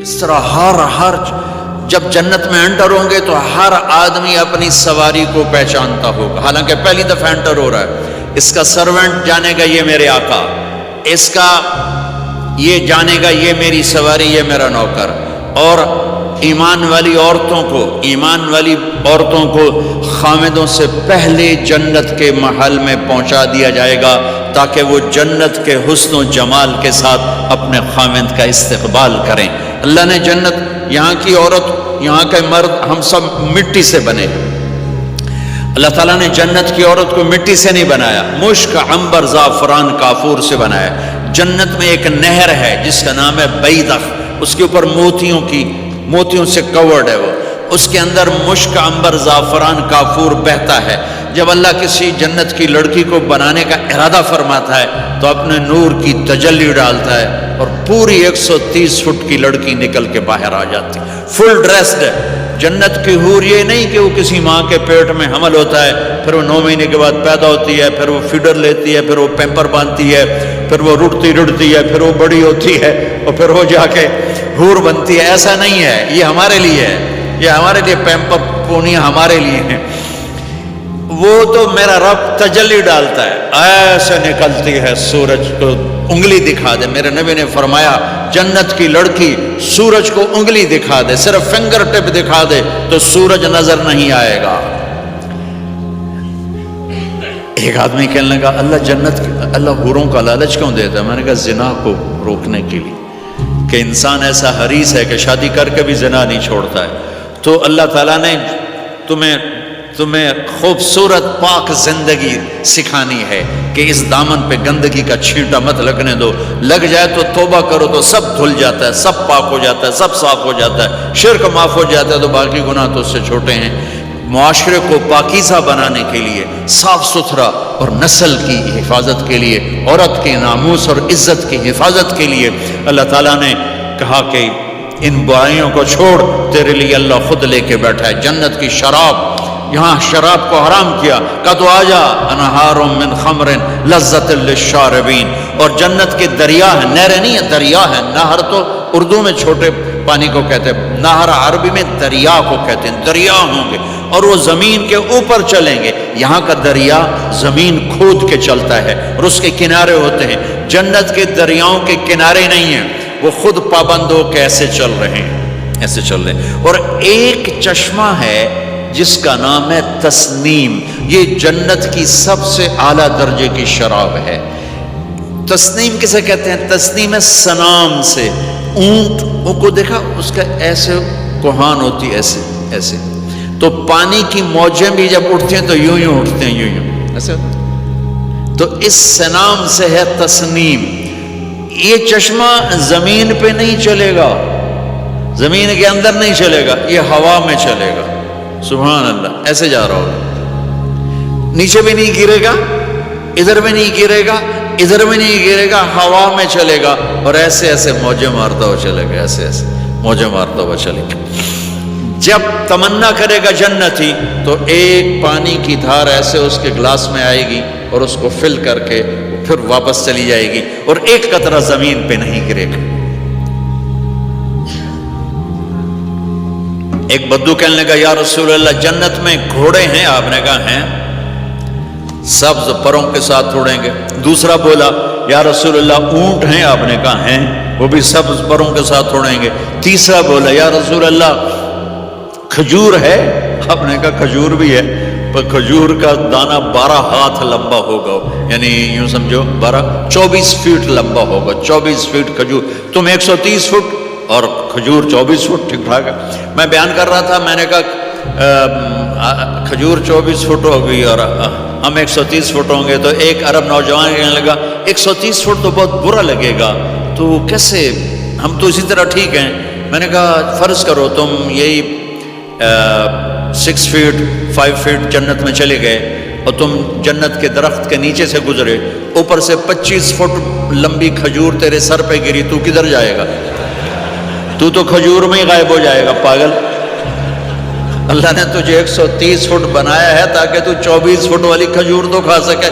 اس طرح ہر جب جنت میں انٹر ہوں گے تو ہر آدمی اپنی سواری کو پہچانتا ہوگا، حالانکہ پہلی دفعہ انٹر ہو رہا ہے۔ اس کا سرونٹ جانے گا یہ میرے آقا، اس کا یہ جانے گا یہ میری سواری، یہ میرا نوکر۔ اور ایمان والی عورتوں کو خامدوں سے پہلے جنت کے محل میں پہنچا دیا جائے گا تاکہ وہ جنت کے حسن و جمال کے ساتھ اپنے خامد کا استقبال کریں۔ اللہ نے جنت، یہاں کی عورت، یہاں کے مرد، ہم سب مٹی سے بنے۔ اللہ تعالیٰ نے جنت کی عورت کو مٹی سے نہیں بنایا، مشک، عنبر، زعفران، کافور سے بنایا۔ جنت میں ایک نہر ہے جس کا نام ہے بیضخ، اس کے اوپر موتیوں سے کورڈ ہے، وہ اس کے اندر مشک، عنبر، زعفران، کافور بہتا ہے۔ جب اللہ کسی جنت کی لڑکی کو بنانے کا ارادہ فرماتا ہے تو اپنے نور کی تجلی ڈالتا ہے اور پوری 130 فٹ کی لڑکی نکل کے باہر آ جاتی، فل ڈریسڈ ہے۔ جنت کی حور یہ نہیں کہ وہ کسی ماں کے پیٹ میں حمل ہوتا ہے، پھر وہ 9 مہینے کے بعد پیدا ہوتی ہے، پھر وہ فیڈر لیتی ہے، پھر وہ پیمپر باندھتی ہے، پھر وہ رڑتی ہے، پھر وہ بڑی ہوتی ہے اور پھر وہ جا کے حور بنتی ہے۔ ایسا نہیں ہے، یہ ہمارے لیے ہے، یہ ہمارے لیے پیمپر پونیاں ہمارے لیے ہیں۔ وہ تو میرا رب تجلی ڈالتا ہے، ایسے نکلتی ہے سورج کو انگلی دکھا دے۔ میرے نبی نے فرمایا جنت کی لڑکی سورج کو انگلی دکھا دے، صرف فنگر ٹپ دکھا دے تو سورج نظر نہیں آئے گا۔ ایک آدمی کہنے لگا اللہ حوروں کا لالچ کیوں دیتا ہے؟ میں نے کہا زنا کو روکنے کے لیے، کہ انسان ایسا حریص ہے کہ شادی کر کے بھی زنا نہیں چھوڑتا ہے۔ تو اللہ تعالیٰ نے تمہیں خوبصورت پاک زندگی سکھانی ہے کہ اس دامن پہ گندگی کا چھینٹا مت لگنے دو، لگ جائے تو توبہ کرو تو سب دھل جاتا ہے، سب پاک ہو جاتا ہے، سب صاف ہو جاتا ہے، شرک معاف ہو جاتا ہے تو باقی گناہ تو اس سے چھوٹے ہیں۔ معاشرے کو پاکیزہ بنانے کے لیے، صاف ستھرا اور نسل کی حفاظت کے لیے، عورت کے ناموس اور عزت کی حفاظت کے لیے اللہ تعالیٰ نے کہا کہ ان برائیوں کو چھوڑ، تیرے لیے اللہ خود لے کے بیٹھا ہے جنت کی شراب۔ یہاں شراب کو حرام کیا، کہا تو آجا انہار من خمر لذت للشاربین۔ اور جنت کے دریا ہیں، نہریں نہیں ہیں، دریا ہیں۔ نہر تو اردو میں چھوٹے پانی کو کہتے ہیں، نہر عربی میں دریا کو کہتے ہیں، دریا ہوں گے اور وہ زمین کے اوپر چلیں گے۔ یہاں کا دریا زمین کھود کے چلتا ہے اور اس کے کنارے ہوتے ہیں۔ جنت کے دریاؤں کے کنارے نہیں ہیں، وہ خود پابند ہو کے ایسے چل رہے ہیں، ایسے چل رہے ہیں۔ اور ایک چشمہ ہے جس کا نام ہے تسنیم، یہ جنت کی سب سے اعلیٰ درجے کی شراب ہے۔ تسنیم کسے کہتے ہیں؟ تسنیم ہے سنام سے، اونٹ کو دیکھا اس کا ایسے کوہان ہوتی، ایسے ایسے، تو پانی کی موجیں بھی جب اٹھتی ہیں تو یوں اٹھتے ہیں، یوں ایسے۔ تو اس سنام سے ہے تسنیم۔ یہ چشمہ زمین پہ نہیں چلے گا، زمین کے اندر نہیں چلے گا، یہ ہوا میں چلے گا۔ سبحان اللہ، ایسے جا رہا ہوگا، نیچے بھی نہیں گرے گا، ادھر بھی نہیں گرے گا، ادھر بھی نہیں گرے گا، ہوا میں چلے گا اور ایسے ایسے موجیں مارتا ہوا چلے گا، ایسے ایسے موجیں مارتا ہوا چلے گا۔ جب تمنا کرے گا جنتی تو ایک پانی کی دھار ایسے اس کے گلاس میں آئے گی اور اس کو فل کر کے پھر واپس چلی جائے گی اور ایک قطرہ زمین پہ نہیں گرے گا۔ ایک بدو کہنے لگا یا رسول اللہ جنت میں گھوڑے ہیں؟ آپ نے کہا ہیں، سبز پروں کے ساتھ اڑیں گے۔ دوسرا بولا یا رسول اللہ اونٹ ہیں؟ آپ نے کہا ہیں، وہ بھی سبز پروں کے ساتھ اڑیں گے۔ تیسرا بولا یا رسول اللہ کھجور ہے؟ آپ نے کہا کھجور بھی ہے، پر کھجور کا دانہ 12 ہاتھ لمبا ہوگا، یعنی یوں سمجھو 24 فٹ لمبا ہوگا، 24 فٹ کھجور۔ تم 130 فٹ اور کھجور 24 فٹ، ٹھیک ٹھاک ہے۔ میں بیان کر رہا تھا، میں نے کہا کھجور 24 فٹ ہوگی اور ہم 130 فٹ ہوں گے، تو ایک عرب نوجوان کہنے لگا 130 فٹ تو بہت برا لگے گا، تو کیسے، ہم تو اسی طرح ٹھیک ہیں۔ میں نے کہا فرض کرو تم یہی 6 فٹ 5 فٹ جنت میں چلے گئے اور تم جنت کے درخت کے نیچے سے گزرے، اوپر سے 25 فٹ لمبی کھجور تیرے سر پہ گری، تو کدھر جائے گا؟ تو کھجور میں ہی غائب ہو جائے گا، پاگل۔ اللہ نے تجھے 130 فٹ بنایا ہے تاکہ تو 24 فٹ والی کھجور تو کھا سکے۔